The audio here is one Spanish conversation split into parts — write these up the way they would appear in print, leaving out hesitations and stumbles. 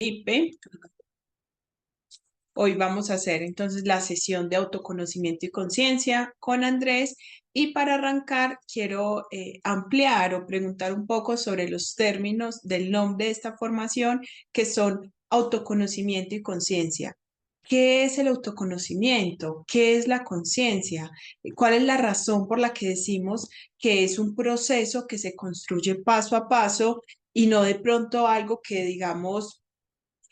Felipe. Hoy vamos a hacer entonces la sesión de autoconocimiento y conciencia con Andrés y para arrancar quiero ampliar o preguntar un poco sobre los términos del nombre de esta formación que son autoconocimiento y conciencia. ¿Qué es el autoconocimiento? ¿Qué es la conciencia? ¿Cuál es la razón por la que decimos que es un proceso que se construye paso a paso y no de pronto algo que digamos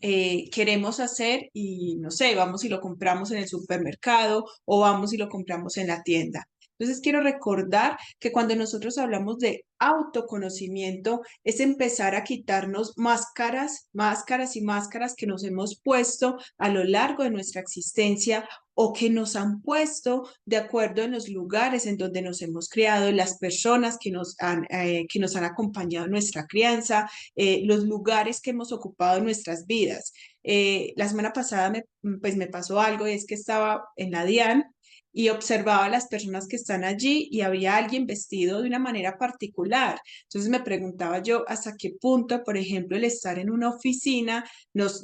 queremos hacer y no sé, vamos y lo compramos en el supermercado o vamos y lo compramos en la tienda? Entonces quiero recordar que cuando nosotros hablamos de autoconocimiento es empezar a quitarnos máscaras, máscaras y máscaras que nos hemos puesto a lo largo de nuestra existencia o que nos han puesto de acuerdo en los lugares en donde nos hemos criado, las personas que nos han acompañado en nuestra crianza, los lugares que hemos ocupado en nuestras vidas. La semana pasada pues me pasó algo y es que estaba en la DIAN y observaba a las personas que están allí y había alguien vestido de una manera particular. Entonces me preguntaba yo hasta qué punto, por ejemplo, el estar en una oficina nos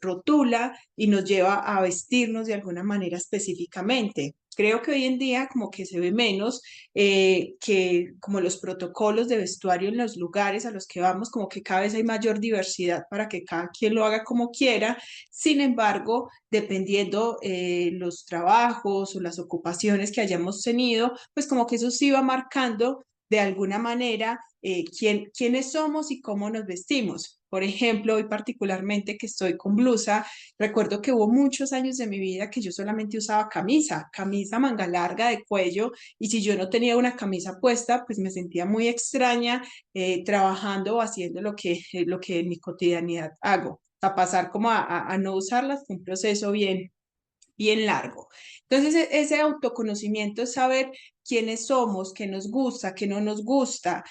rotula y nos lleva a vestirnos de alguna manera específicamente. Creo que hoy en día como que se ve menos que como los protocolos de vestuario en los lugares a los que vamos, como que cada vez hay mayor diversidad para que cada quien lo haga como quiera. Sin embargo, dependiendo los trabajos o las ocupaciones que hayamos tenido, pues como que eso sí va marcando de alguna manera quiénes somos y cómo nos vestimos. Por ejemplo, hoy particularmente que estoy con blusa, recuerdo que hubo muchos años de mi vida que yo solamente usaba camisa, camisa manga larga de cuello, y si yo no tenía una camisa puesta, pues me sentía muy extraña trabajando o haciendo lo que en mi cotidianidad hago. A pasar como a no usarlas fue un proceso bien largo. Entonces, ese autoconocimiento es saber quiénes somos, qué nos gusta, qué no nos gusta,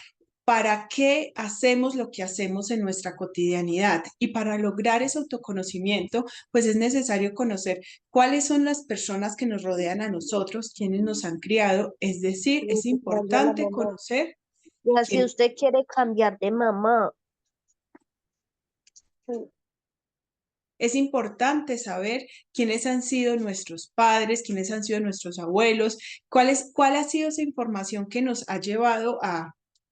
para qué hacemos lo que hacemos en nuestra cotidianidad. Y para lograr ese autoconocimiento, pues es necesario conocer cuáles son las personas que nos rodean a nosotros, quienes nos han criado. Es decir, Y es se cambia la importante mamá. conocer Y así quién. usted quiere cambiar de mamá. Es importante saber quiénes han sido nuestros padres, quiénes han sido nuestros abuelos, cuál ha sido esa información que nos ha llevado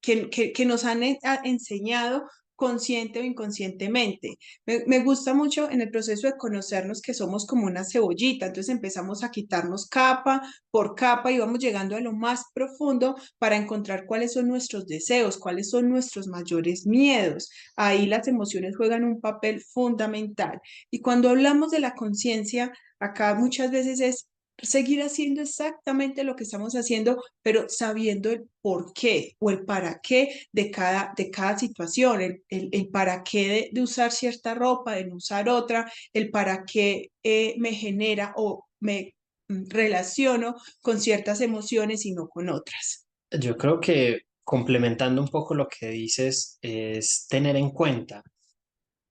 que nos han enseñado consciente o inconscientemente. Me gusta mucho en el proceso de conocernos que somos como una cebollita, entonces empezamos a quitarnos capa por capa y vamos llegando a lo más profundo para encontrar cuáles son nuestros deseos, cuáles son nuestros mayores miedos. Ahí las emociones juegan un papel fundamental. Y cuando hablamos de la conciencia, acá muchas veces es seguir haciendo exactamente lo que estamos haciendo, pero sabiendo el por qué o el para qué de cada situación, el para qué de usar cierta ropa, de no usar otra, el para qué me genera o me relaciono con ciertas emociones y no con otras. Yo creo que complementando un poco lo que dices es tener en cuenta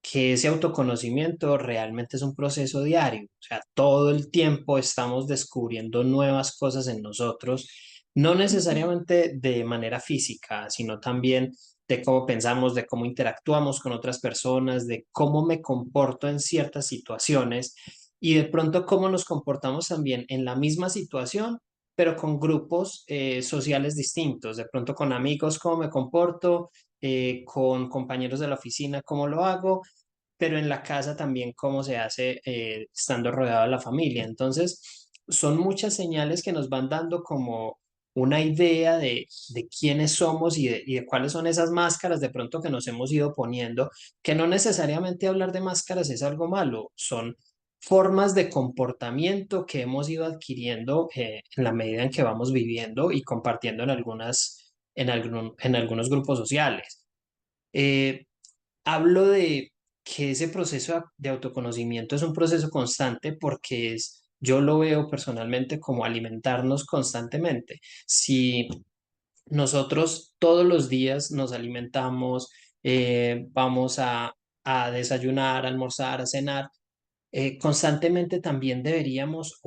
que ese autoconocimiento realmente es un proceso diario, o sea, todo el tiempo estamos descubriendo nuevas cosas en nosotros, no necesariamente de manera física, sino también de cómo pensamos, de cómo interactuamos con otras personas, de cómo me comporto en ciertas situaciones y de pronto cómo nos comportamos también en la misma situación, pero con grupos sociales distintos, de pronto con amigos, cómo me comporto, con compañeros de la oficina, cómo lo hago, pero en la casa también cómo se hace estando rodeado de la familia. Entonces, son muchas señales que nos van dando como una idea de quiénes somos y de cuáles son esas máscaras de pronto que nos hemos ido poniendo, que no necesariamente hablar de máscaras es algo malo, son formas de comportamiento que hemos ido adquiriendo en la medida en que vamos viviendo y compartiendo en algunos grupos sociales. Eh, Hablo de que ese proceso de autoconocimiento es un proceso constante porque yo lo veo personalmente como alimentarnos constantemente. Si nosotros todos los días nos alimentamos, vamos a desayunar, a almorzar, a cenar, constantemente también deberíamos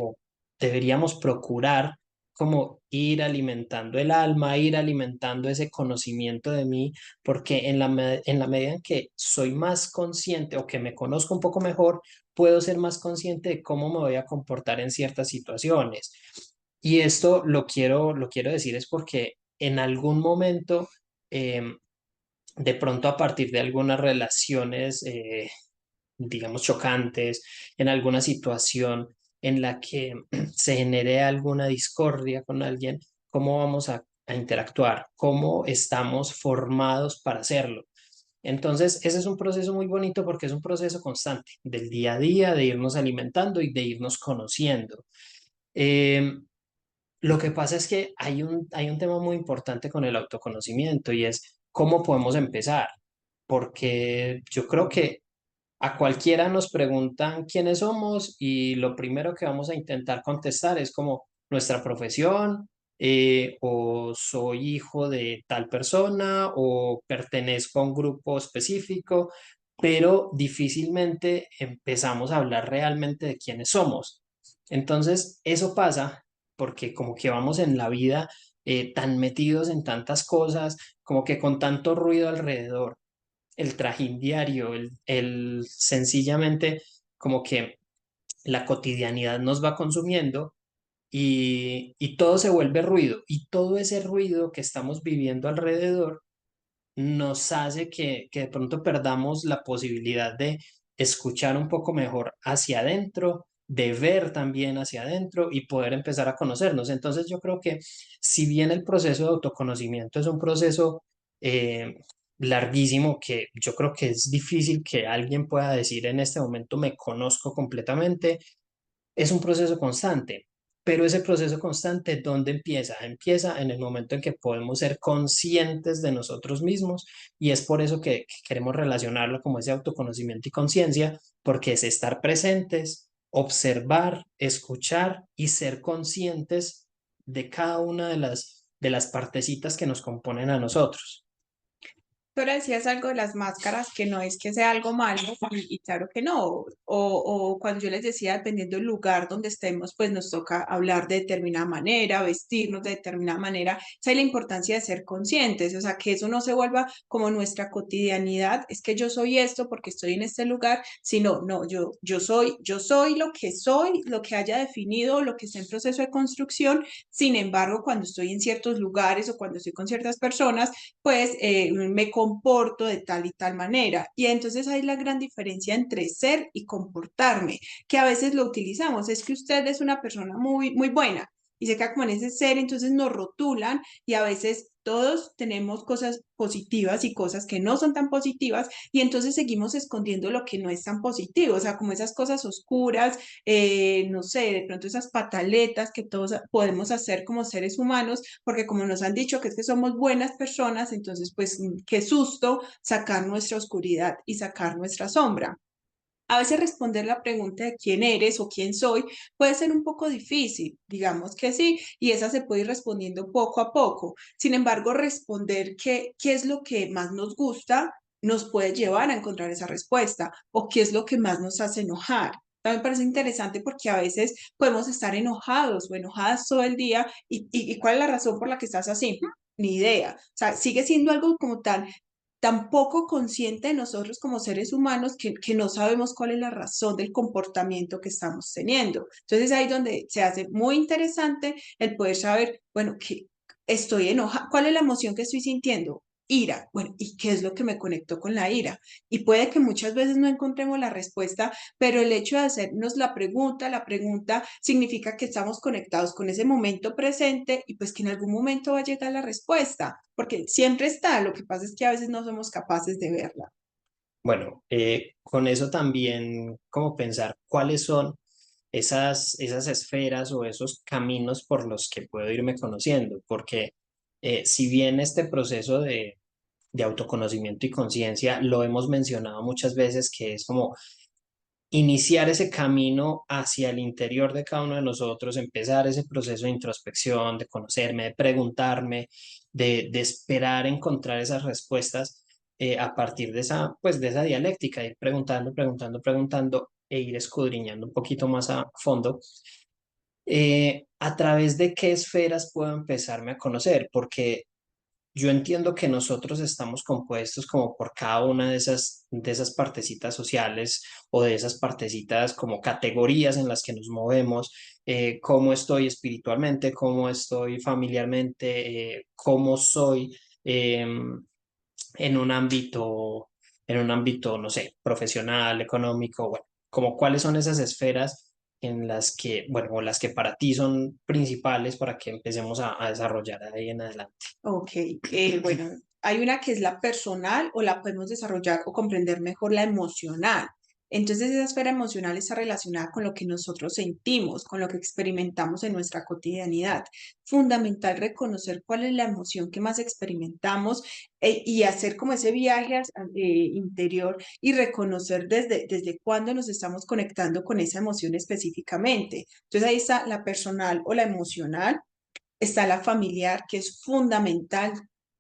procurar como ir alimentando el alma, ir alimentando ese conocimiento de mí, porque en la medida en que soy más consciente o que me conozco un poco mejor, puedo ser más consciente de cómo me voy a comportar en ciertas situaciones. Y esto lo quiero decir es porque en algún momento, em, de pronto a partir de algunas relaciones, digamos, chocantes, en alguna situación en la que se genere alguna discordia con alguien, ¿cómo vamos a interactuar? ¿Cómo estamos formados para hacerlo? Entonces, ese es un proceso muy bonito porque es un proceso constante del día a día, de irnos alimentando y de irnos conociendo. Em, lo que pasa es que hay un tema muy importante con el autoconocimiento y es cómo podemos empezar, porque yo creo que a cualquiera nos preguntan quiénes somos y lo primero que vamos a intentar contestar es como nuestra profesión, o soy hijo de tal persona o pertenezco a un grupo específico, pero difícilmente empezamos a hablar realmente de quiénes somos. Entonces, eso pasa porque como que vamos en la vida, tan metidos en tantas cosas, como que con tanto ruido alrededor, el trajín diario, el sencillamente como que la cotidianidad nos va consumiendo y todo se vuelve ruido y todo ese ruido que estamos viviendo alrededor nos hace que de pronto perdamos la posibilidad de escuchar un poco mejor hacia adentro, de ver también hacia adentro y poder empezar a conocernos. Entonces yo creo que si bien el proceso de autoconocimiento es un proceso, eh, larguísimo, que yo creo que es difícil que alguien pueda decir en este momento me conozco completamente, es un proceso constante, pero ese proceso constante, ¿dónde empieza? Empieza en el momento en que podemos ser conscientes de nosotros mismos y es por eso que queremos relacionarlo como ese autoconocimiento y conciencia, porque es estar presentes, observar, escuchar y ser conscientes de cada una de las partecitas que nos componen a nosotros. Tú ahora decías algo de las máscaras, que no es que sea algo malo, y claro que no. O cuando yo les decía, dependiendo del lugar donde estemos, pues nos toca hablar de determinada manera, vestirnos de determinada manera. Esa es la importancia de ser conscientes, o sea, que eso no se vuelva como nuestra cotidianidad, es que yo soy esto porque estoy en este lugar, sino, no, yo soy lo que haya definido, lo que está en proceso de construcción. Sin embargo, cuando estoy en ciertos lugares o cuando estoy con ciertas personas, pues me comporto de tal y tal manera. Y entonces hay la gran diferencia entre ser y comportarme, que a veces lo utilizamos. Es que usted es una persona muy, muy buena y se queda como en ese ser, entonces nos rotulan y a veces todos tenemos cosas positivas y cosas que no son tan positivas y entonces seguimos escondiendo lo que no es tan positivo, o sea, como esas cosas oscuras, no sé, de pronto esas pataletas que todos podemos hacer como seres humanos, porque como nos han dicho que es que somos buenas personas, entonces pues qué susto sacar nuestra oscuridad y sacar nuestra sombra. A veces responder la pregunta de quién eres o quién soy puede ser un poco difícil, digamos que sí, y esa se puede ir respondiendo poco a poco. Sin embargo, responder qué es lo que más nos gusta nos puede llevar a encontrar esa respuesta o qué es lo que más nos hace enojar. También me parece interesante porque a veces podemos estar enojados o enojadas todo el día y ¿cuál es la razón por la que estás así? Ni idea. O sea, sigue siendo algo como tan poco consciente de nosotros como seres humanos que no sabemos cuál es la razón del comportamiento que estamos teniendo. Entonces ahí es donde se hace muy interesante el poder saber, bueno, que estoy enojada, ¿cuál es la emoción que estoy sintiendo? Ira. Bueno, ¿y qué es lo que me conectó con la ira? Y puede que muchas veces no encontremos la respuesta, pero el hecho de hacernos la pregunta significa que estamos conectados con ese momento presente y pues que en algún momento va a llegar la respuesta, porque siempre está, lo que pasa es que a veces no somos capaces de verla. Bueno, con eso también como pensar cuáles son esas esferas o esos caminos por los que puedo irme conociendo, porque si bien este proceso de autoconocimiento y conciencia lo hemos mencionado muchas veces, que es como iniciar ese camino hacia el interior de cada uno de nosotros, empezar ese proceso de introspección, de conocerme, de preguntarme, de esperar encontrar esas respuestas, a partir de esa, pues, de esa dialéctica, ir preguntando, preguntando, preguntando e ir escudriñando un poquito más a fondo. ¿A través de qué esferas puedo empezarme a conocer? Porque yo entiendo que nosotros estamos compuestos como por cada una de esas partecitas sociales o de esas partecitas como categorías en las que nos movemos, cómo estoy espiritualmente, cómo estoy familiarmente, cómo soy en un ámbito, no sé, profesional, económico, bueno, como cuáles son esas esferas en las que, bueno, o las que para ti son principales para que empecemos a desarrollar ahí en adelante. Ok, bueno, hay una que es la personal o la podemos desarrollar o comprender mejor la emocional. Entonces, esa esfera emocional está relacionada con lo que nosotros sentimos, con lo que experimentamos en nuestra cotidianidad. Fundamental reconocer cuál es la emoción que más experimentamos y hacer como ese viaje interior y reconocer desde cuándo nos estamos conectando con esa emoción específicamente. Entonces, ahí está la personal o la emocional. Está la familiar, que es fundamental.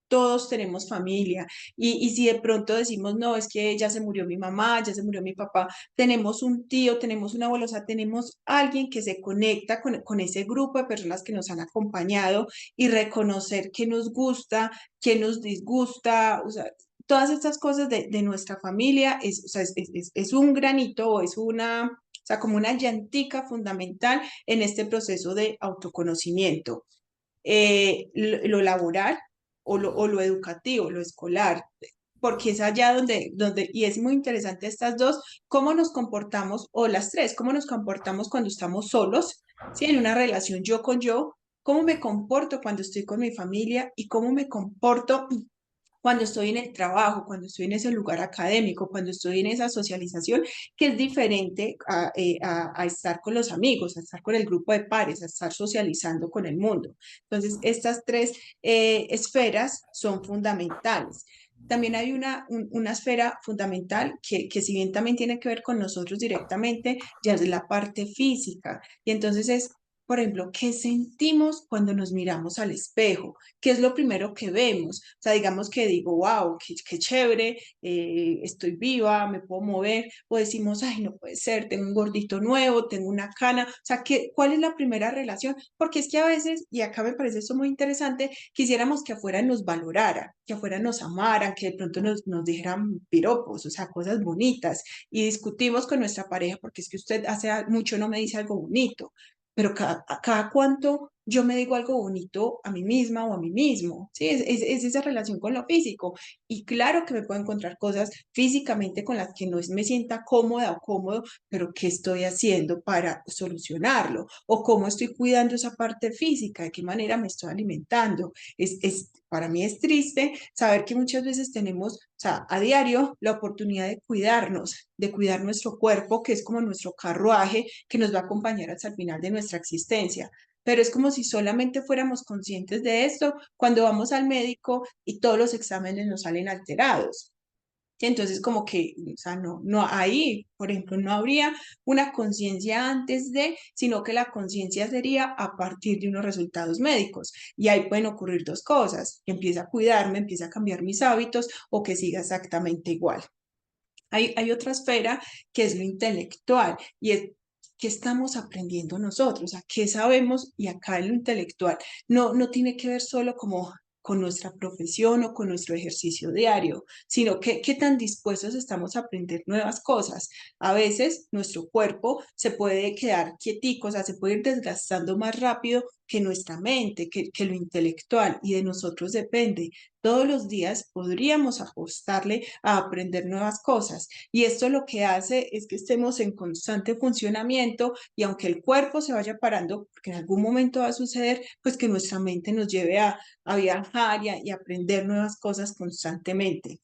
Todos tenemos familia y si de pronto decimos, no, es que ya se murió mi mamá, ya se murió mi papá, tenemos un tío, tenemos una abuela, o sea, tenemos alguien que se conecta con ese grupo de personas que nos han acompañado y reconocer qué nos gusta, qué nos disgusta, o sea, todas estas cosas de nuestra familia es, o sea, es un granito o es una, o sea, como una llantica fundamental en este proceso de autoconocimiento. Lo laboral o lo educativo, lo escolar, porque es allá y es muy interesante estas dos, cómo nos comportamos, o las tres, cómo nos comportamos cuando estamos solos, ¿sí? En una relación yo con yo, cómo me comporto cuando estoy con mi familia y cómo me comporto cuando estoy en el trabajo, cuando estoy en ese lugar académico, cuando estoy en esa socialización, que es diferente a estar con los amigos, a estar con el grupo de pares, a estar socializando con el mundo. Entonces, estas tres esferas son fundamentales. También hay una esfera fundamental que si bien también tiene que ver con nosotros directamente, ya es la parte física. Y entonces es, por ejemplo, ¿qué sentimos cuando nos miramos al espejo? ¿Qué es lo primero que vemos? O sea, digamos que digo, wow, qué chévere, estoy viva, me puedo mover, o decimos, ay, no puede ser, tengo un gordito nuevo, tengo una cana, o sea, ¿cuál es la primera relación? Porque es que a veces, y acá me parece esto muy interesante, quisiéramos que afuera nos valorara, que afuera nos amaran, que de pronto nos dijeran piropos, o sea, cosas bonitas, y discutimos con nuestra pareja porque es que usted hace mucho no me dice algo bonito, pero cada cuánto yo me digo algo bonito a mí misma o a mí mismo, ¿sí? Es esa relación con lo físico. Y claro que me puedo encontrar cosas físicamente con las que no me sienta cómoda o cómodo, pero ¿qué estoy haciendo para solucionarlo? ¿O cómo estoy cuidando esa parte física? ¿De qué manera me estoy alimentando? Para mí es triste saber que muchas veces tenemos, o sea, a diario la oportunidad de cuidarnos, de cuidar nuestro cuerpo, que es como nuestro carruaje que nos va a acompañar hasta el final de nuestra existencia, pero es como si solamente fuéramos conscientes de esto cuando vamos al médico y todos los exámenes nos salen alterados. Entonces, como que, o sea, no ahí, por ejemplo, no habría una conciencia antes de, sino que la conciencia sería a partir de unos resultados médicos. Y ahí pueden ocurrir dos cosas, que empiece a cuidarme, empiece a cambiar mis hábitos o que siga exactamente igual. Hay otra esfera que es lo intelectual y es qué estamos aprendiendo nosotros, a qué sabemos y acá en lo intelectual no tiene que ver solo como con nuestra profesión o con nuestro ejercicio diario, sino que qué tan dispuestos estamos a aprender nuevas cosas. A veces nuestro cuerpo se puede quedar quietico, o sea, se puede ir desgastando más rápido que nuestra mente, que lo intelectual, y de nosotros depende. Todos los días podríamos ajustarle a aprender nuevas cosas. Y esto lo que hace es que estemos en constante funcionamiento y aunque el cuerpo se vaya parando, porque en algún momento va a suceder, pues que nuestra mente nos lleve a viajar y aprender nuevas cosas constantemente.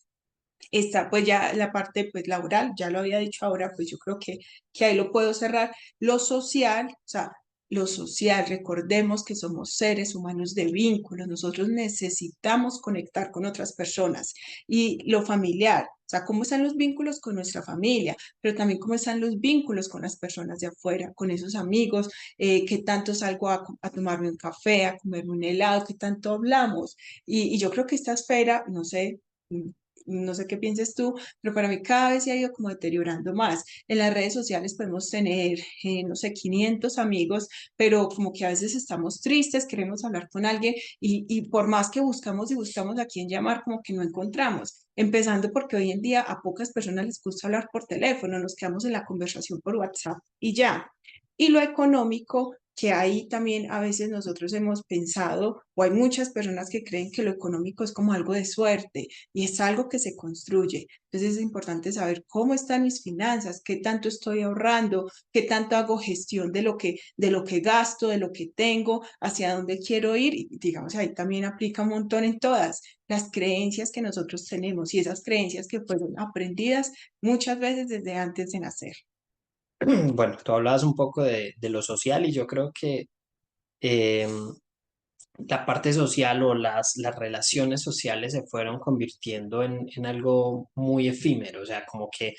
Está pues ya la parte pues laboral, ya lo había dicho ahora, pues yo creo que ahí lo puedo cerrar. Lo social, o sea, lo social, recordemos que somos seres humanos de vínculos, nosotros necesitamos conectar con otras personas y lo familiar. O sea, cómo están los vínculos con nuestra familia, pero también cómo están los vínculos con las personas de afuera, con esos amigos, qué tanto salgo a tomarme un café, a comerme un helado, qué tanto hablamos. Y yo creo que esta esfera, no sé, no sé qué pienses tú, pero para mí cada vez se ha ido como deteriorando más. En las redes sociales podemos tener, no sé, 500 amigos, pero como que a veces estamos tristes, queremos hablar con alguien y por más que buscamos y buscamos a quién llamar, como que no encontramos. Empezando porque hoy en día a pocas personas les gusta hablar por teléfono, nos quedamos en la conversación por WhatsApp y ya. Y lo económico, que ahí también a veces nosotros hemos pensado, o hay muchas personas que creen que lo económico es como algo de suerte y es algo que se construye. Entonces es importante saber cómo están mis finanzas, qué tanto estoy ahorrando, qué tanto hago gestión de lo que gasto, de lo que tengo, hacia dónde quiero ir. Y digamos, ahí también aplica un montón en todas las creencias que nosotros tenemos y esas creencias que fueron aprendidas muchas veces desde antes de nacer. Bueno, tú hablabas un poco de lo social y yo creo que eh, la parte social o las relaciones sociales se fueron convirtiendo en algo muy efímero, o sea, como que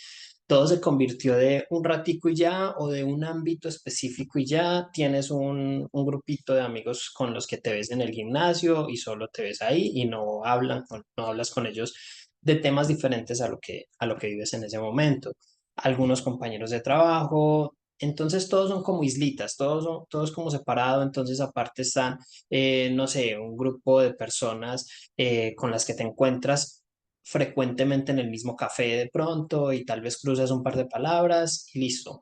todo se convirtió de un ratico y ya, o de un ámbito específico y ya, tienes un grupito de amigos con los que te ves en el gimnasio y solo te ves ahí y no no hablas con ellos de temas diferentes a lo que vives en ese momento. Algunos compañeros de trabajo, entonces todos son como islitas, todos como separados, entonces aparte están no sé, un grupo de personas con las que te encuentras frecuentemente en el mismo café de pronto y tal vez cruzas un par de palabras y listo.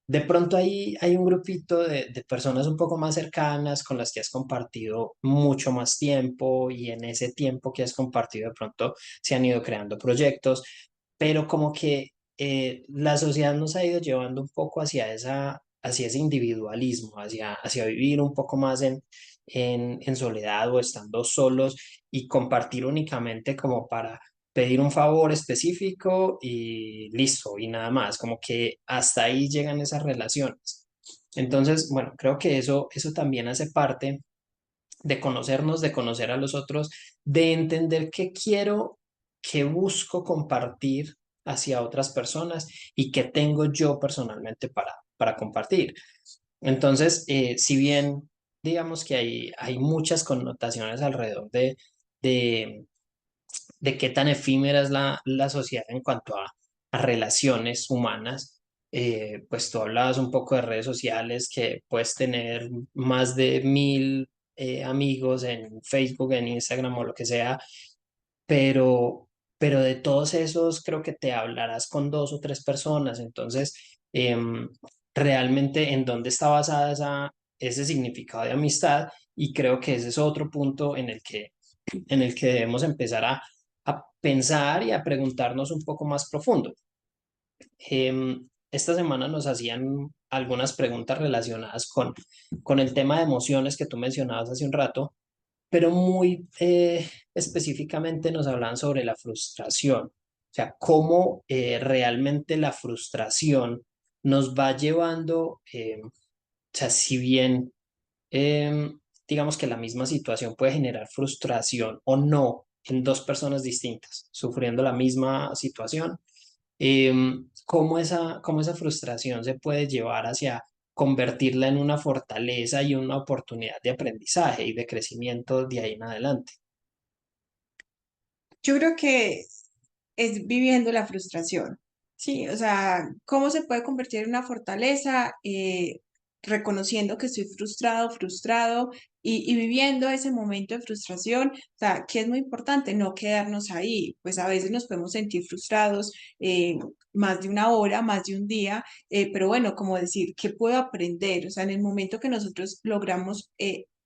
De pronto hay un grupito de personas un poco más cercanas con las que has compartido mucho más tiempo y en ese tiempo que has compartido de pronto se han ido creando proyectos, pero como que la sociedad nos ha ido llevando un poco hacia ese individualismo, hacia vivir un poco más en soledad o estando solos y compartir únicamente como para pedir un favor específico y listo, y nada más, como que hasta ahí llegan esas relaciones. Entonces, bueno, creo que eso también hace parte de conocernos, de conocer a los otros, de entender qué quiero, qué busco compartir hacia otras personas y qué tengo yo personalmente para compartir. Entonces, si bien digamos que hay muchas connotaciones alrededor de de qué tan efímera es la sociedad en cuanto a relaciones humanas. Pues tú hablabas un poco de redes sociales, que puedes tener más de 1000 amigos en Facebook, en Instagram o lo que sea, pero, pero de todos esos creo que te hablarás con dos o tres personas. Entonces, realmente en dónde está basada ese significado de amistad y creo que ese es otro punto en el que debemos empezar a pensar y a preguntarnos un poco más profundo. Esta semana nos hacían algunas preguntas relacionadas con el tema de emociones que tú mencionabas hace un rato, pero muy específicamente nos hablan sobre la frustración, o sea, cómo realmente la frustración nos va llevando, o sea, si bien digamos que la misma situación puede generar frustración o no en dos personas distintas, sufriendo la misma situación, cómo esa frustración se puede llevar hacia convertirla en una fortaleza y una oportunidad de aprendizaje y de crecimiento de ahí en adelante. Yo creo que es viviendo la frustración. Sí, o sea, ¿cómo se puede convertir en una fortaleza? Reconociendo que estoy frustrado, frustrado y viviendo ese momento de frustración, o sea, que es muy importante no quedarnos ahí, pues a veces nos podemos sentir frustrados más de una hora, más de un día, pero bueno, como decir, ¿qué puedo aprender? O sea, en el momento que nosotros logramos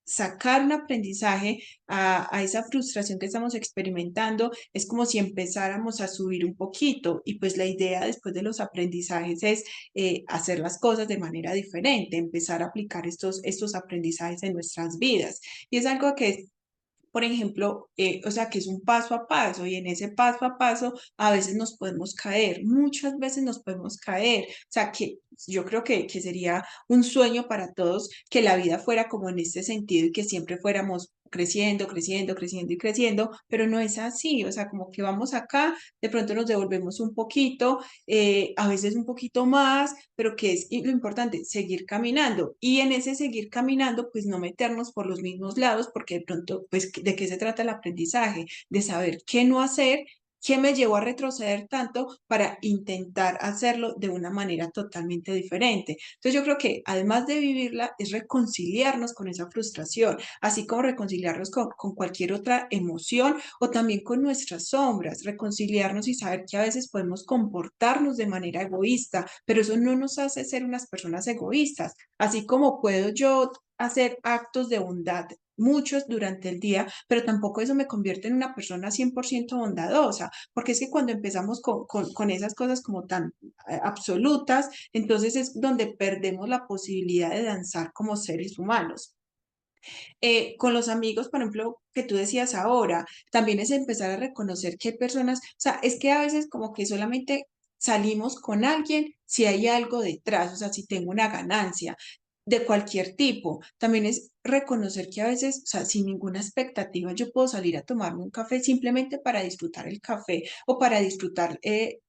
sacar un aprendizaje a esa frustración que estamos experimentando, es como si empezáramos a subir un poquito y pues la idea después de los aprendizajes es hacer las cosas de manera diferente, empezar a aplicar estos aprendizajes en nuestras vidas. Y es algo que por ejemplo, o sea, que es un paso a paso y en ese paso a paso a veces nos podemos caer, muchas veces nos podemos caer. O sea, que yo creo que sería un sueño para todos que la vida fuera como en este sentido y que siempre fuéramos creciendo, creciendo, creciendo y creciendo, pero no es así. O sea, como que vamos acá, de pronto nos devolvemos un poquito, a veces un poquito más, pero que es lo importante, seguir caminando. Y en ese seguir caminando, pues no meternos por los mismos lados, porque de pronto, pues, ¿de qué se trata el aprendizaje? De saber qué no hacer ¿Qué me llevó a retroceder tanto para intentar hacerlo de una manera totalmente diferente? Entonces yo creo que además de vivirla es reconciliarnos con esa frustración, así como reconciliarnos con cualquier otra emoción o también con nuestras sombras, reconciliarnos y saber que a veces podemos comportarnos de manera egoísta, pero eso no nos hace ser unas personas egoístas, así como puedo yo hacer actos de bondad muchos durante el día, pero tampoco eso me convierte en una persona 100% bondadosa, porque es que cuando empezamos con esas cosas como tan absolutas, entonces es donde perdemos la posibilidad de danzar como seres humanos. Con los amigos, por ejemplo, que tú decías ahora, también es empezar a reconocer que hay personas, o sea, es que a veces como que solamente salimos con alguien si hay algo detrás, o sea, si tengo una ganancia de cualquier tipo. También es reconocer que a veces, o sea, sin ninguna expectativa, yo puedo salir a tomarme un café simplemente para disfrutar el café o para disfrutar,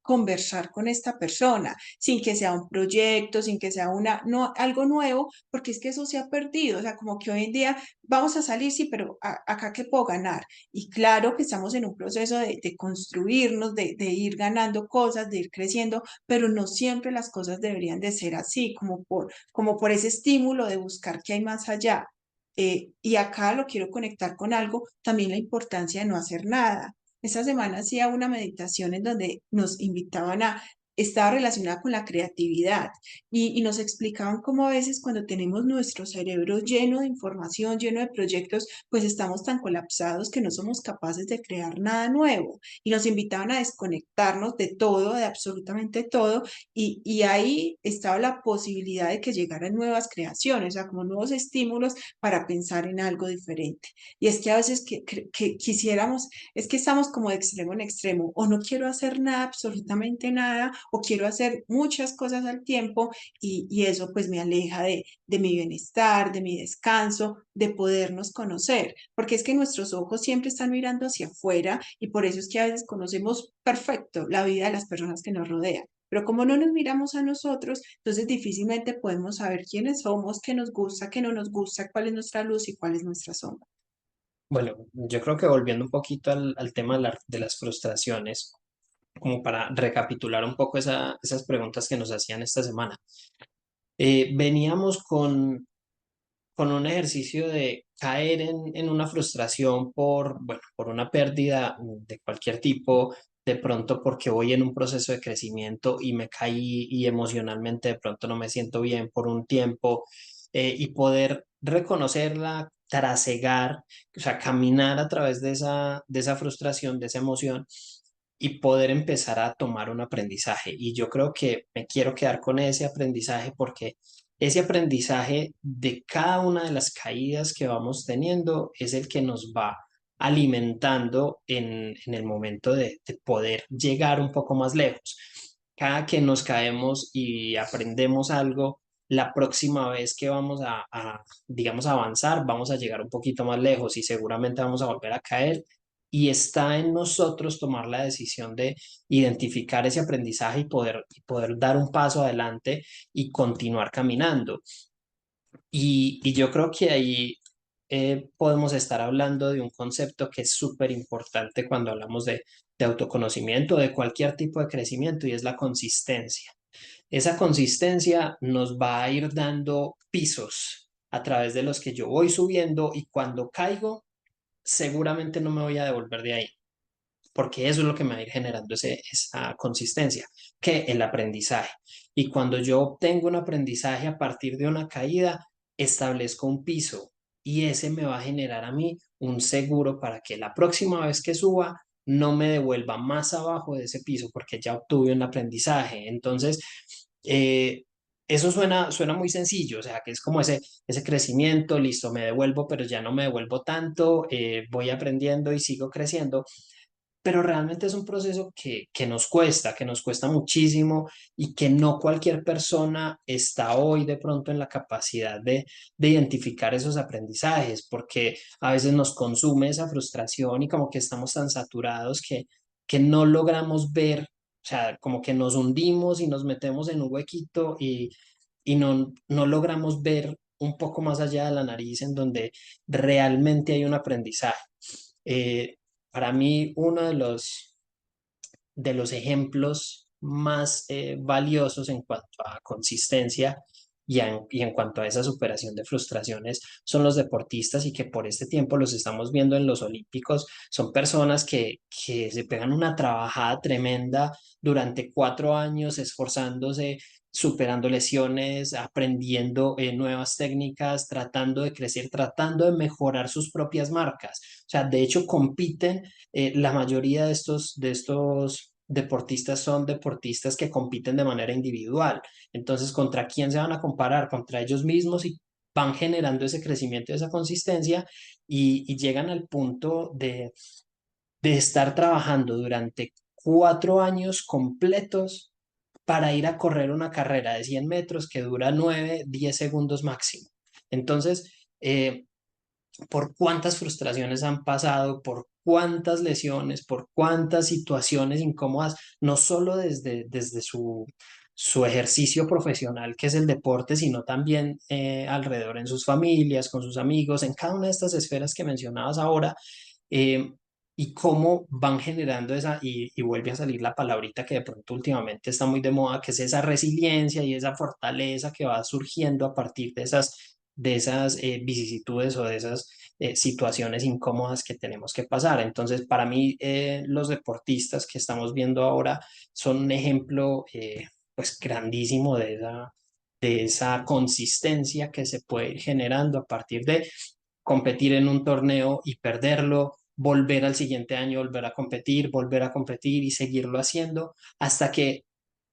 conversar con esta persona, sin que sea un proyecto, sin que sea una, no, algo nuevo, porque es que eso se ha perdido. O sea, como que hoy en día vamos a salir, sí, pero acá qué puedo ganar. Y claro que estamos en un proceso de construirnos, de ir ganando cosas, de ir creciendo, pero no siempre las cosas deberían de ser así, como por ese estímulo de buscar qué hay más allá. Y acá lo quiero conectar con algo, también la importancia de no hacer nada. Esta semana hacía una meditación en donde nos invitaban a, estaba relacionada con la creatividad y nos explicaban cómo a veces cuando tenemos nuestro cerebro lleno de información, lleno de proyectos, pues estamos tan colapsados que no somos capaces de crear nada nuevo. Y nos invitaban a desconectarnos de todo, de absolutamente todo, y ahí estaba la posibilidad de que llegaran nuevas creaciones, o sea, como nuevos estímulos para pensar en algo diferente. Y es que a veces que quisiéramos, es que estamos como de extremo en extremo, o no quiero hacer nada, absolutamente nada, o quiero hacer muchas cosas al tiempo, y eso pues me aleja de mi bienestar, de mi descanso, de podernos conocer, porque es que nuestros ojos siempre están mirando hacia afuera y por eso es que a veces conocemos perfecto la vida de las personas que nos rodean. Pero como no nos miramos a nosotros, entonces difícilmente podemos saber quiénes somos, qué nos gusta, qué no nos gusta, cuál es nuestra luz y cuál es nuestra sombra. Bueno, yo creo que volviendo un poquito al tema de las frustraciones, como para recapitular un poco esas preguntas que nos hacían esta semana. Veníamos con un ejercicio de caer en una frustración bueno, por una pérdida de cualquier tipo, de pronto porque voy en un proceso de crecimiento y me caí y emocionalmente de pronto no me siento bien por un tiempo, y poder reconocerla, trasegar, o sea, caminar a través de esa frustración, de esa emoción y poder empezar a tomar un aprendizaje. Y yo creo que me quiero quedar con ese aprendizaje porque ese aprendizaje de cada una de las caídas que vamos teniendo es el que nos va alimentando en el momento de poder llegar un poco más lejos. Cada que nos caemos y aprendemos algo, la próxima vez que vamos digamos, a avanzar, vamos a llegar un poquito más lejos y seguramente vamos a volver a caer. Y está en nosotros tomar la decisión de identificar ese aprendizaje y poder dar un paso adelante y continuar caminando. Y yo creo que ahí podemos estar hablando de un concepto que es súper importante cuando hablamos de autoconocimiento, de cualquier tipo de crecimiento, y es la consistencia. Esa consistencia nos va a ir dando pisos a través de los que yo voy subiendo y cuando caigo, seguramente no me voy a devolver de ahí porque eso es lo que me va a ir generando esa consistencia, que el aprendizaje. Y cuando yo obtengo un aprendizaje a partir de una caída, establezco un piso y ese me va a generar a mí un seguro para que la próxima vez que suba no me devuelva más abajo de ese piso porque ya obtuve un aprendizaje. Entonces, eso suena muy sencillo, o sea, que es como ese crecimiento, listo, me devuelvo, pero ya no me devuelvo tanto, voy aprendiendo y sigo creciendo, pero realmente es un proceso que nos cuesta muchísimo y que no cualquier persona está hoy de pronto en la capacidad de identificar esos aprendizajes, porque a veces nos consume esa frustración y como que estamos tan saturados que no logramos ver, o sea, como que nos hundimos y nos metemos en un huequito y no logramos ver un poco más allá de la nariz en donde realmente hay un aprendizaje. Eh, para mí, uno de de los ejemplos más valiosos en cuanto a consistencia y en cuanto a esa superación de frustraciones son los deportistas y que por este tiempo los estamos viendo en los Olímpicos. Son personas que se pegan una trabajada tremenda durante 4 años esforzándose, superando lesiones, aprendiendo nuevas técnicas, tratando de crecer, tratando de mejorar sus propias marcas. O sea, de hecho, compiten, la mayoría de estos deportistas son deportistas que compiten de manera individual. Entonces, ¿contra quién se van a comparar? Contra ellos mismos y van generando ese crecimiento, esa consistencia y llegan al punto de estar trabajando durante 4 años completos para ir a correr una carrera de 100 metros que dura 9, 10 segundos máximo. Entonces, por cuántas frustraciones han pasado, por cuántas lesiones, por cuántas situaciones incómodas, no solo desde su ejercicio profesional, que es el deporte, sino también alrededor en sus familias, con sus amigos, en cada una de estas esferas que mencionabas ahora, eh, y cómo van generando y vuelve a salir la palabrita que de pronto últimamente está muy de moda, que es esa resiliencia y esa fortaleza que va surgiendo a partir de esas vicisitudes o de esas situaciones incómodas que tenemos que pasar. Entonces, para mí, los deportistas que estamos viendo ahora son un ejemplo pues grandísimo de esa consistencia que se puede ir generando a partir de competir en un torneo y perderlo, volver al siguiente año, volver a competir y seguirlo haciendo hasta que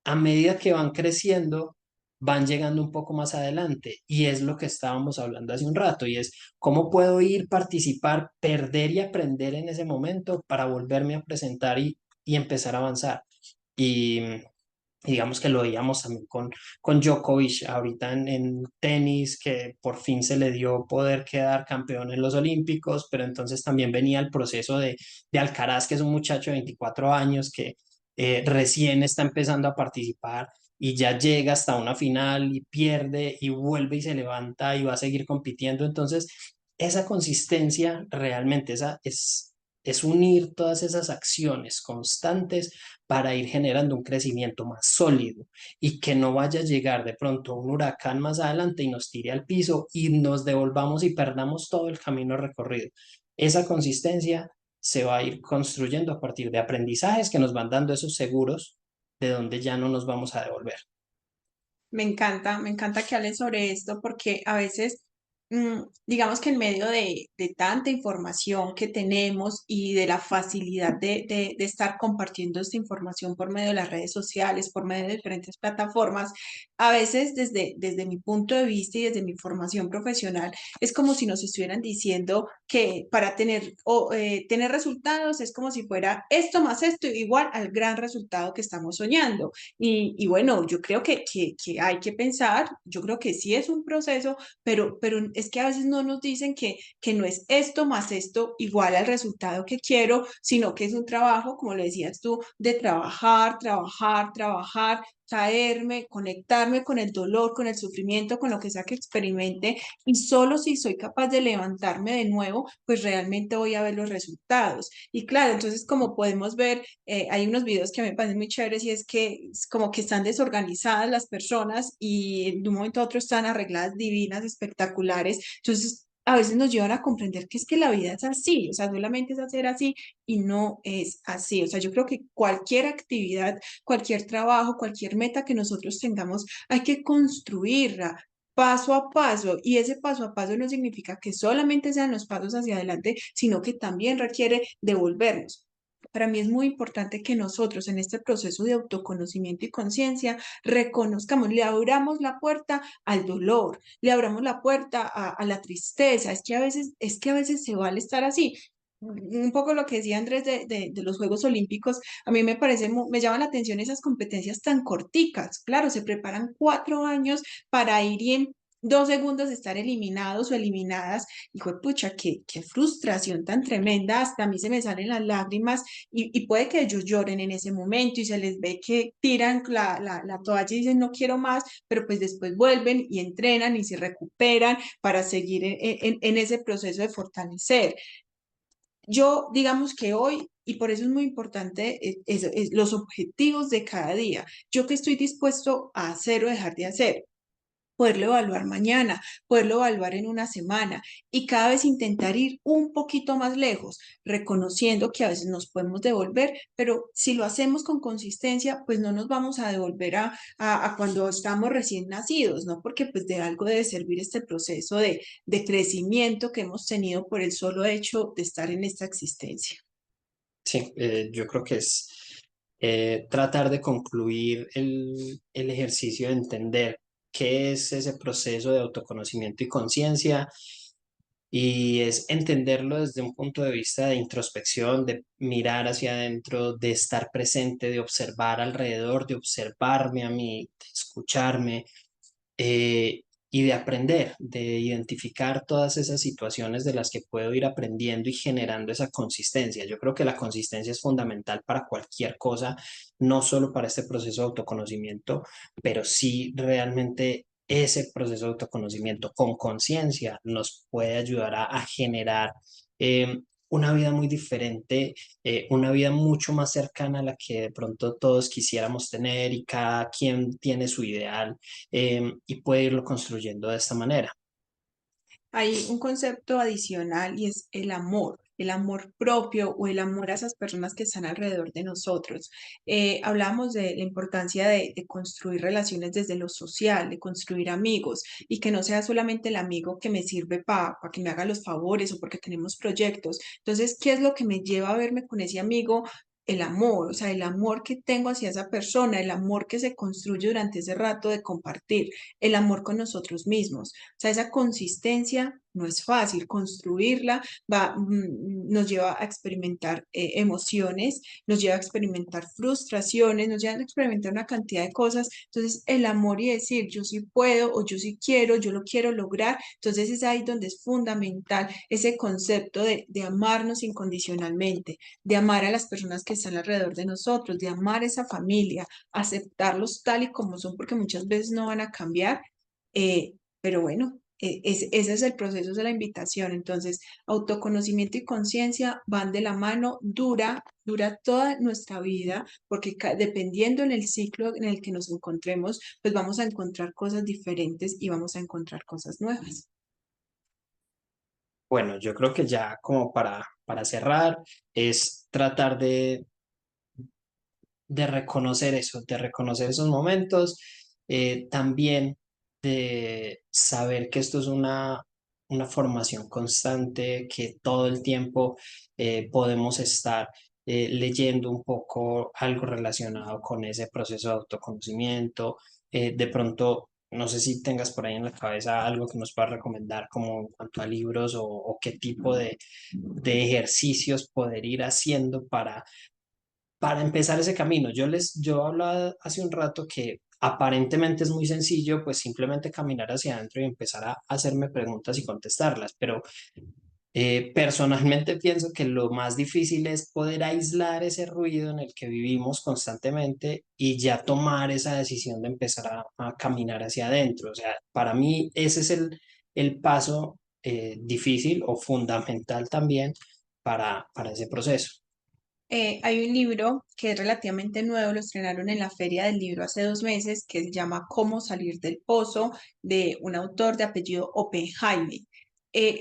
a medida que van creciendo, van llegando un poco más adelante. Y es lo que estábamos hablando hace un rato, y es cómo puedo ir, participar, perder y aprender en ese momento para volverme a presentar y empezar a avanzar. Y, y digamos que lo veíamos también con Djokovic ahorita en tenis, que por fin se le dio poder quedar campeón en los Olímpicos, pero entonces también venía el proceso de Alcaraz, que es un muchacho de 24 años que recién está empezando a participar y ya llega hasta una final y pierde y vuelve y se levanta y va a seguir compitiendo. Entonces, esa consistencia realmente es unir todas esas acciones constantes para ir generando un crecimiento más sólido y que no vaya a llegar de pronto un huracán más adelante y nos tire al piso y nos devolvamos y perdamos todo el camino recorrido. Esa consistencia se va a ir construyendo a partir de aprendizajes que nos van dando esos seguros de donde ya no nos vamos a devolver. Me encanta que hablen sobre esto porque a veces, digamos que en medio de tanta información que tenemos y de la facilidad de estar compartiendo esta información por medio de las redes sociales, por medio de diferentes plataformas, a veces desde mi punto de vista y desde mi formación profesional, es como si nos estuvieran diciendo que para tener resultados es como si fuera esto más esto igual al gran resultado que estamos soñando. Y bueno, yo creo que hay que pensar, yo creo que sí es un proceso, pero es que a veces no nos dicen que no es esto más esto igual al resultado que quiero, sino que es un trabajo, como le decías tú, de trabajar, trabajar, trabajar, caerme, conectarme con el dolor, con el sufrimiento, con lo que sea que experimente, y solo si soy capaz de levantarme de nuevo, pues realmente voy a ver los resultados. Y claro, entonces como podemos ver, hay unos videos que me parecen muy chéveres y es que es como que están desorganizadas las personas y de un momento a otro están arregladas divinas, espectaculares. Entonces, a veces nos llevan a comprender que es que la vida es así, o sea, solamente es hacer así y no es así. O sea, yo creo que cualquier actividad, cualquier trabajo, cualquier meta que nosotros tengamos, hay que construirla paso a paso, y ese paso a paso no significa que solamente sean los pasos hacia adelante, sino que también requiere devolvernos. Para mí es muy importante que nosotros en este proceso de autoconocimiento y conciencia reconozcamos, le abramos la puerta al dolor, le abramos la puerta a la tristeza. Es que a veces se vale estar así. Un poco lo que decía Andrés de los Juegos Olímpicos, a mí me parece, me llama la atención esas competencias tan corticas. Claro, se preparan 4 años para ir y en 2 segundos estar eliminados o eliminadas. Hijo de pucha, qué frustración tan tremenda. Hasta a mí se me salen las lágrimas y puede que ellos lloren en ese momento y se les ve que tiran la toalla y dicen no quiero más, pero pues después vuelven y entrenan y se recuperan para seguir en ese proceso de fortalecer. Yo, digamos que hoy y por eso es muy importante los objetivos de cada día. Yo qué estoy dispuesto a hacer o dejar de hacer, poderlo evaluar mañana, poderlo evaluar en una semana y cada vez intentar ir un poquito más lejos, reconociendo que a veces nos podemos devolver, pero si lo hacemos con consistencia, pues no nos vamos a devolver a cuando estamos recién nacidos, ¿no? Porque pues de algo debe servir este proceso de crecimiento que hemos tenido por el solo hecho de estar en esta existencia. Sí, yo creo que es tratar de concluir el ejercicio de entender qué es ese proceso de autoconocimiento y conciencia, y es entenderlo desde un punto de vista de introspección, de mirar hacia adentro, de estar presente, de observar alrededor, de observarme a mí, de escucharme, y de aprender, de identificar todas esas situaciones de las que puedo ir aprendiendo y generando esa consistencia. Yo creo que la consistencia es fundamental para cualquier cosa, no solo para este proceso de autoconocimiento, pero sí realmente ese proceso de autoconocimiento con conciencia nos puede ayudar a generar una vida muy diferente, una vida mucho más cercana a la que de pronto todos quisiéramos tener, y cada quien tiene su ideal, y puede irlo construyendo de esta manera. Hay un concepto adicional y es el amor propio o el amor a esas personas que están alrededor de nosotros. Hablamos de la importancia de construir relaciones desde lo social, de construir amigos y que no sea solamente el amigo que me sirve para que me haga los favores o porque tenemos proyectos. Entonces, ¿qué es lo que me lleva a verme con ese amigo? El amor, o sea, el amor que tengo hacia esa persona, el amor que se construye durante ese rato de compartir, el amor con nosotros mismos. O sea, esa consistencia no es fácil, construirla nos lleva a experimentar emociones, nos lleva a experimentar frustraciones, nos lleva a experimentar una cantidad de cosas. Entonces, el amor y decir yo sí puedo o yo sí quiero, yo lo quiero lograr, entonces es ahí donde es fundamental ese concepto de amarnos incondicionalmente, de amar a las personas que están alrededor de nosotros, de amar a esa familia, aceptarlos tal y como son, porque muchas veces no van a cambiar, pero bueno, ese es el proceso de la invitación. Entonces, autoconocimiento y conciencia van de la mano, dura toda nuestra vida, porque dependiendo en el ciclo en el que nos encontremos, pues vamos a encontrar cosas diferentes y vamos a encontrar cosas nuevas. Bueno, yo creo que ya como para cerrar, es tratar de reconocer eso, de reconocer esos momentos, también de saber que esto es una formación constante, que todo el tiempo podemos estar leyendo un poco algo relacionado con ese proceso de autoconocimiento. De pronto, no sé si tengas por ahí en la cabeza algo que nos puedas recomendar como en cuanto a libros, o qué tipo de ejercicios poder ir haciendo para empezar ese camino. Yo hablaba hace un rato que aparentemente es muy sencillo, pues simplemente caminar hacia adentro y empezar a hacerme preguntas y contestarlas, pero personalmente pienso que lo más difícil es poder aislar ese ruido en el que vivimos constantemente y ya tomar esa decisión de empezar a caminar hacia adentro. O sea, para mí ese es el paso difícil o fundamental también para ese proceso. Hay un libro que es relativamente nuevo, lo estrenaron en la Feria del Libro hace 2 meses, que se llama Cómo salir del pozo, de un autor de apellido Oppenheimer.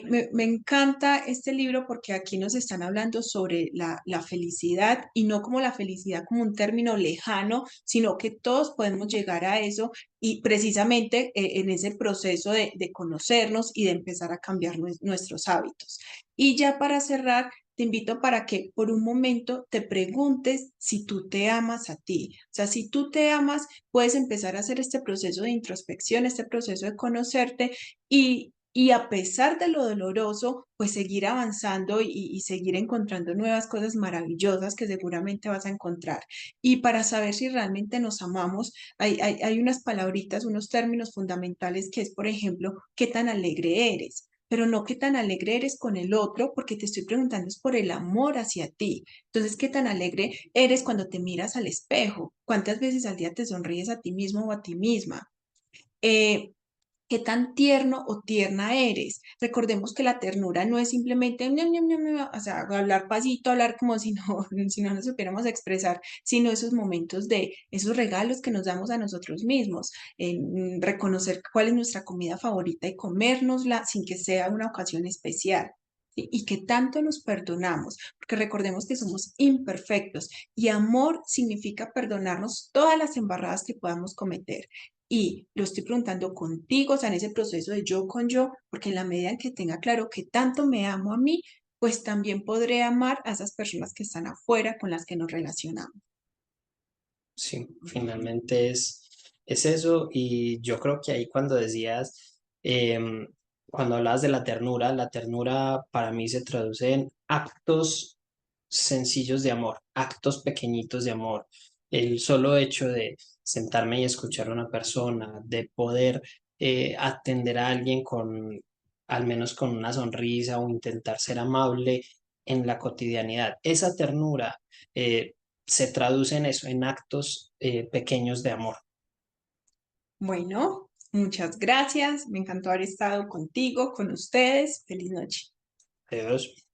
Me encanta este libro porque aquí nos están hablando sobre la felicidad y no como la felicidad como un término lejano, sino que todos podemos llegar a eso y precisamente en ese proceso de conocernos y de empezar a cambiar nuestros hábitos. Y ya para cerrar, te invito para que por un momento te preguntes si tú te amas a ti. O sea, si tú te amas, puedes empezar a hacer este proceso de introspección, este proceso de conocerte y a pesar de lo doloroso, pues seguir avanzando y seguir encontrando nuevas cosas maravillosas que seguramente vas a encontrar. Y para saber si realmente nos amamos, hay unas palabritas, unos términos fundamentales que es, por ejemplo, ¿qué tan alegre eres? Pero no qué tan alegre eres con el otro, porque te estoy preguntando es por el amor hacia ti. Entonces, ¿qué tan alegre eres cuando te miras al espejo? ¿Cuántas veces al día te sonríes a ti mismo o a ti misma? ¿Qué tan tierno o tierna eres? Recordemos que la ternura no es simplemente ñam, ñam, ñam, ñam, o sea, hablar pasito, hablar como si no, si no nos supiéramos expresar, sino esos momentos de esos regalos que nos damos a nosotros mismos, en reconocer cuál es nuestra comida favorita y comérnosla sin que sea una ocasión especial. ¿Sí? Y que tanto nos perdonamos, porque recordemos que somos imperfectos y amor significa perdonarnos todas las embarradas que podamos cometer. Y lo estoy preguntando contigo, o sea, en ese proceso de yo con yo, porque en la medida en que tenga claro que tanto me amo a mí, pues también podré amar a esas personas que están afuera con las que nos relacionamos. Sí, finalmente es eso. Y yo creo que ahí cuando decías, cuando hablabas de la ternura para mí se traduce en actos sencillos de amor, actos pequeñitos de amor. El solo hecho de sentarme y escuchar a una persona, de poder atender a alguien con, al menos con una sonrisa o intentar ser amable en la cotidianidad. Esa ternura se traduce en eso, en actos pequeños de amor. Bueno, muchas gracias. Me encantó haber estado contigo, con ustedes. Feliz noche. Adiós.